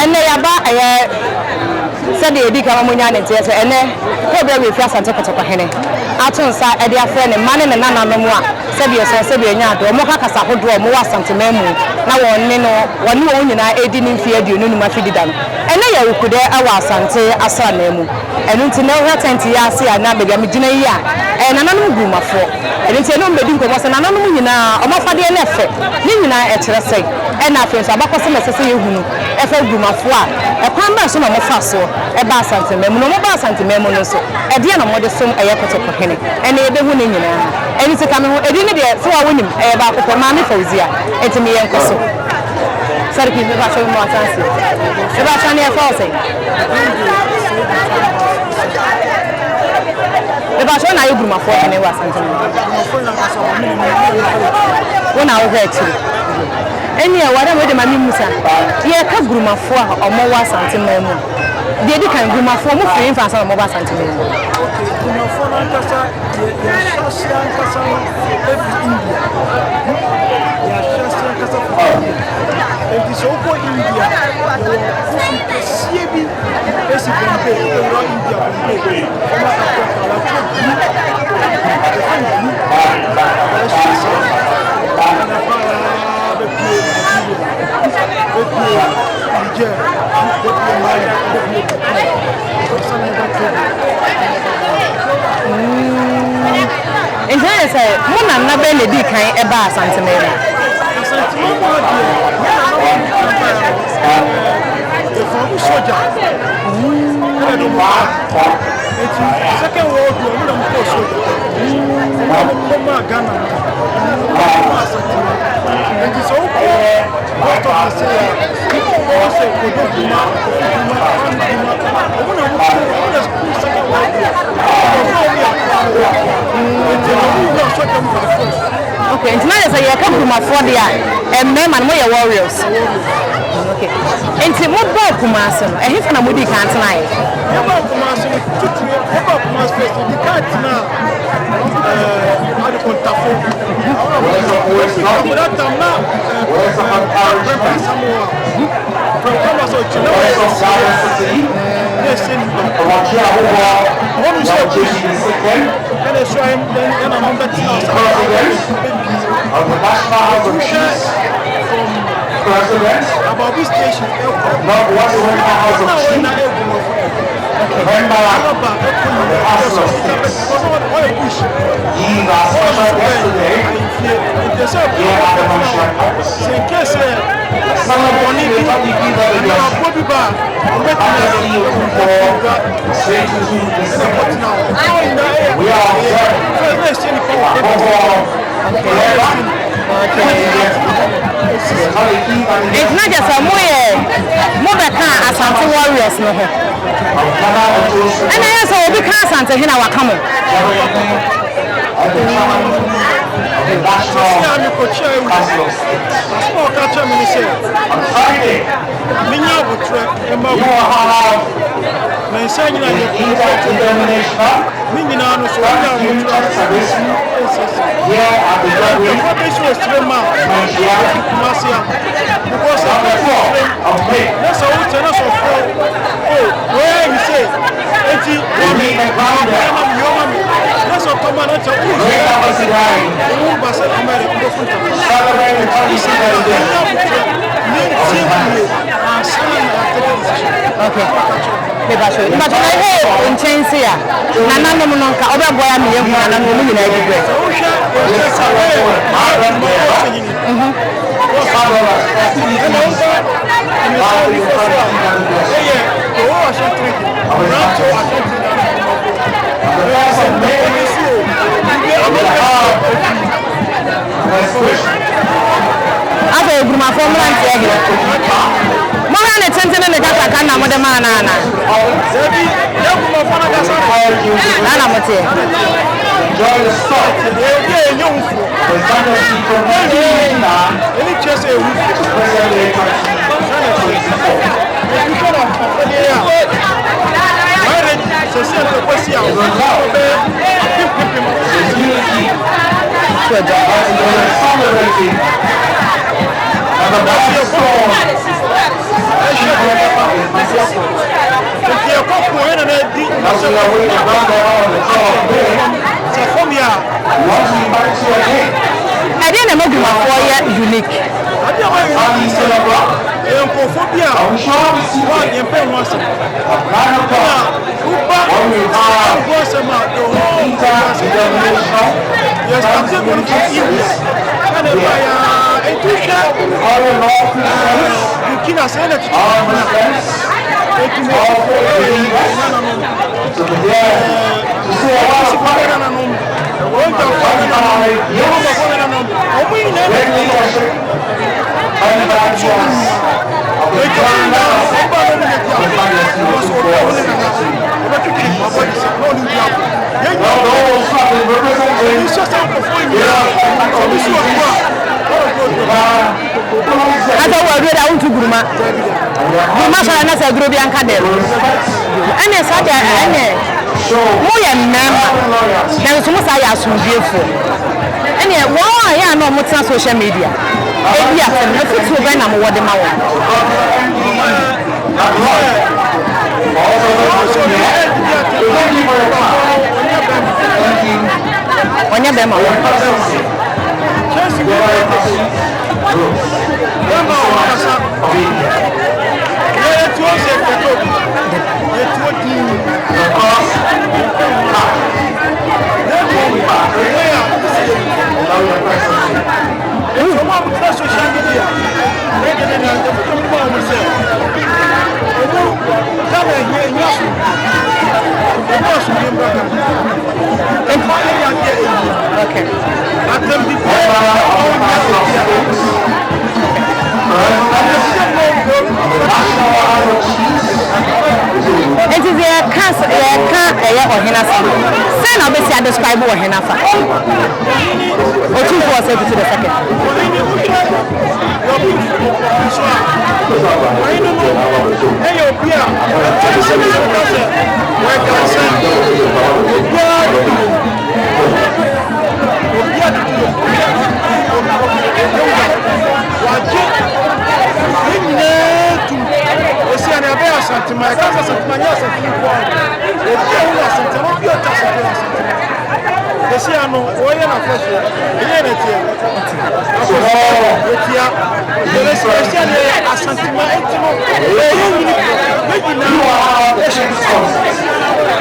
ene yaba said the Dika Munya and Tessa, and then probably first and took a hene. Aton sa e dia friend man ne nana no a se bi so se bi nya do mo kaka sa hodo mo wasantememu na wonne no wonne won nyina edi ni mfie aduonu numa fidida no ene ya wukude awa asante asa na mu enu nti na ho tent ya ase ya na be ga megina yi a nana no Grumafo enu nti eno mbedi nkomo se nana no nyina omafade na efe ni nyina e kire se e na afi so abakose na sese yehunu efe Grumafo a e kwan ba so na mo fa so e ba asantememu no mo ba asantememu no so e de na mo de som e yekoto hene ene ebe hu ne nyina eni se kame ho edi ne de so wa wonim e ba akoko ma me Fauzia etimi ye nkoso sarki be ba so mo atansi e ba chane e fa ose e ba so na ye Grumafo hene wa santememu wona wo hwetiri eni e wada mo de ma mi musa ye ka Grumafo a omo wa santememu de di kan Grumafo mo free fa sa mo ba santememu Grumafo na kasa ya shasha kasa India ya shasha kasa India so ko India yo siebi esi bombe ro India bombe kama Afrika la Enjoy say mona na be le di kan e ba asantememu second world war we don't go soldier Ghana and it's okay what of say okay, it's not say you come Grumafo there and men man we warriors. Okay. Enti mo ba Kumasi no ehfa na modi kan tena ye. Ya ba Kumasi no tutu ya ba Kumasi first di kan tena ade kontafo. Awon that time na from so chile yes in what we say and so I am then I'm back to of the National House of Peace President about this station not what the House of Chiefs member of the House of States. He was special yesterday here at the National Office. Some of the people that we give the straight to we are observing it's not just a more Asante warriors no ho and I also be Asante hina wa kamo okay. But I hope in change here. Nana no monka oba boya me hu nana no mu nyina agigwe. Ave Gruma formula ntiage. Mama na tentene ne kaka kana mo de mana na. Zebi, ya Gruma fana gasa. Nana mote. Enjoy the sport. Dey nyonfu. The Zambia people Any chance e wu. Celebrating and the Unique. I want to Gruma. Gruma shall not say Grubian Cadel. And a such a more member. There is almost I ask you beautiful. And yet, why I know what's on social media? Maybe I can look at you when I'm what the mouth. When you're demo. It is a cancer, or Henafa. Send a bit to describe what Henafa. Or 2 4 7 to the second. Ashanti, my cousin Ashanti, my niece Ashanti, they say I know, oh yeah, na fresh, yeah, na tia. Tia, the restoration Ashanti, my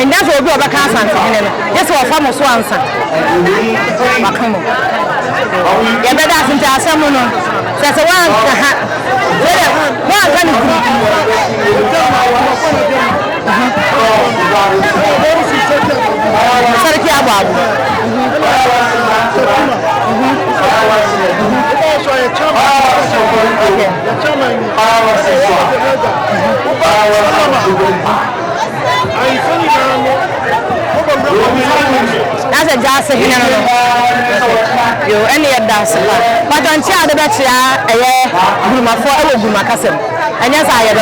and that's what we are back Ashanti. Yes, we are famous ones. Come on. Yeah, but that's into someone. That's a one. One can that's a jazz you any dance but on chair the better Gruma for Gruma Castle and yes I had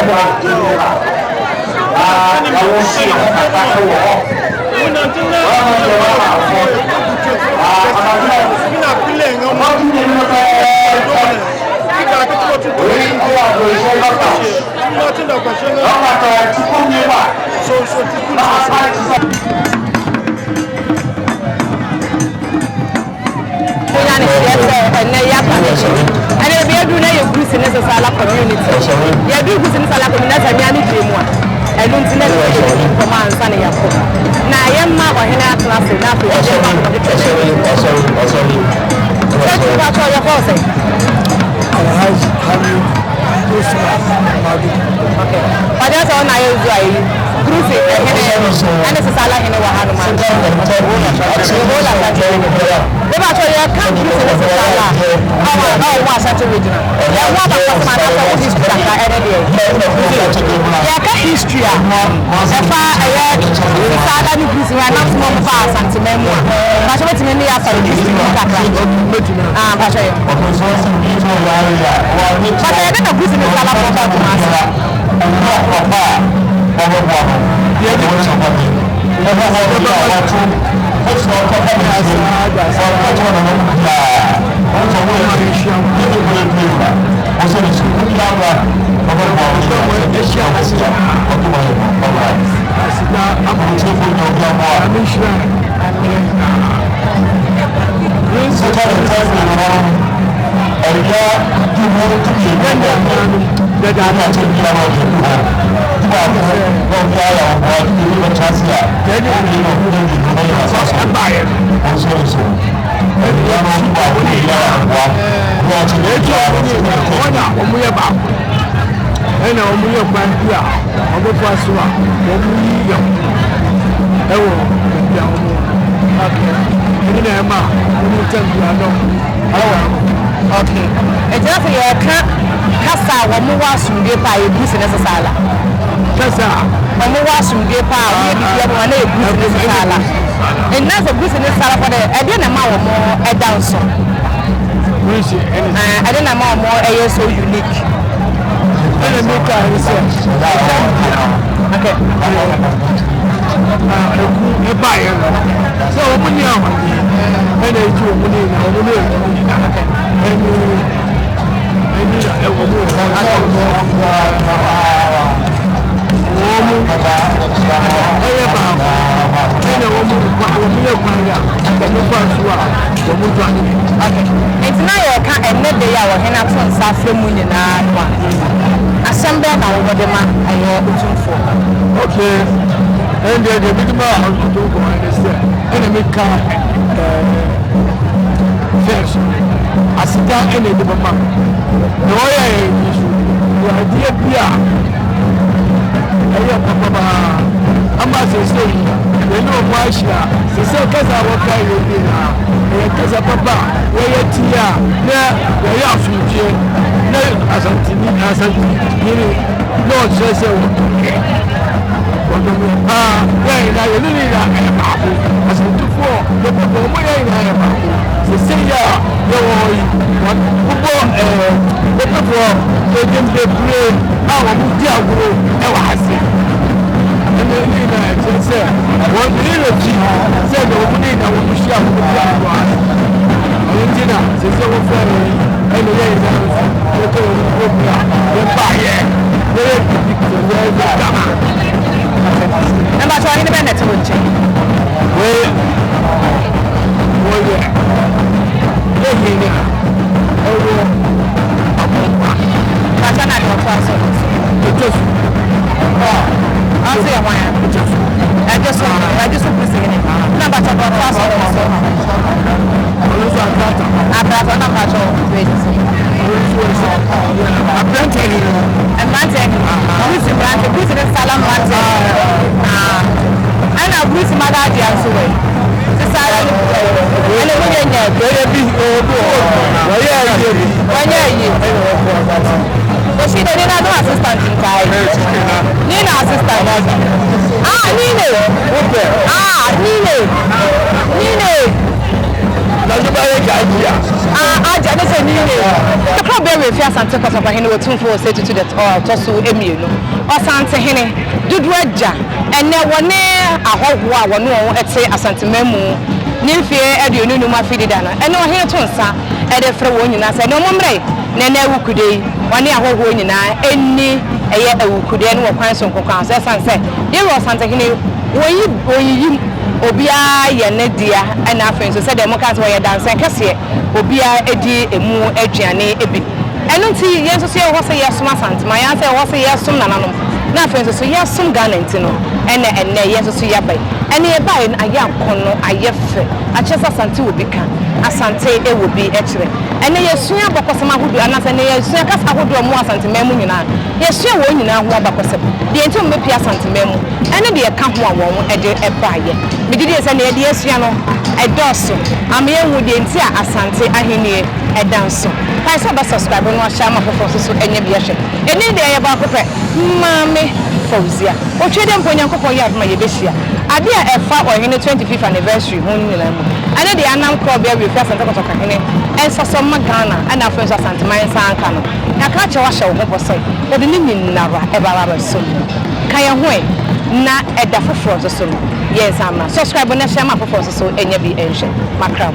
and if you do your business as a community, you do business as a community, I don't know command Sunny. Now I am my class enough to your force. Okay, but that's all I use. Cruise and this is a lot in a Wahana. History. Also, we are Asian. Also, the school level. And I'm going to find here. I'm going to pass you out. Okay. And just your Kasa, one more was from the pie, business sala. Kasa, one more was from the pie, business sala. And that's a business sala for the I didn't amount more a dancer. I didn't amount more a so unique. And make a research. Okay. A buyer. So, when you are and I do it's now your car and net they are when I'm from Safra Assembly now over the man I hear okay. And the big man to do understand. And I make car first. I sit down and the mama. No, I dear Pia. I'm not saying, you know, why she said, because I work out with you now. Because of Papa, where you're Tia, where you're from Jim, no, Ashanti, no, just a yeah, you really as we do for the people, the senior, the people, they didn't play our Mudiago, our and then he said, one energy said, the woman that will share with the says, oh, family, and the way and that's why independent will change. She didn't have no assistant in time. Nina assistant. Nina. The club very fast and took us up and were 2 4 say to the Tosu Emil or Santa Hene, Dudwaja, and there were near a whole one at say Ashanti Memu, Nilfie, Edu Numa Fidana, and no here to answer at the Frewin. I said, no more. Nene wukude wani ahoho nyina enni eye awukude ne wokwan sonko kan so san se ye ro san tekene oyi obia ye ne dia na afen so se dem kan so ye danse kese obia edi emu aduane ebi eno nti ye so se ho se ye soma santima ya se ho se ye som nananom na afen so ye som Ghana ntino ene ye so ye bai ene ye bai aye akono aye fe achesa santi obi kan Asante e will be actually. And then you swing up because some who do another near Sakas, I would do more Santi Memu. Yes, you won't know who about the entire Mepia Santi Memu, and then the account one a buyer. We did it and the ideas, a dosso. I'm here with the entire Asante Ahini, a dancer. I saw the subscriber no shama for process and your beer. And then they about the Mammy Fozia. Or trade them for your my Yabishia. I did a far or in the 25th anniversary. And then the Anam Club very fast and talk and so some Ghana and our friends are Santa Maya Sankano. I can't wash our hope say, but the name never ever soon. Kaya na a daffy for the soul. Yes, I'm a subscriber, and share my proposal so any be ancient. Macram.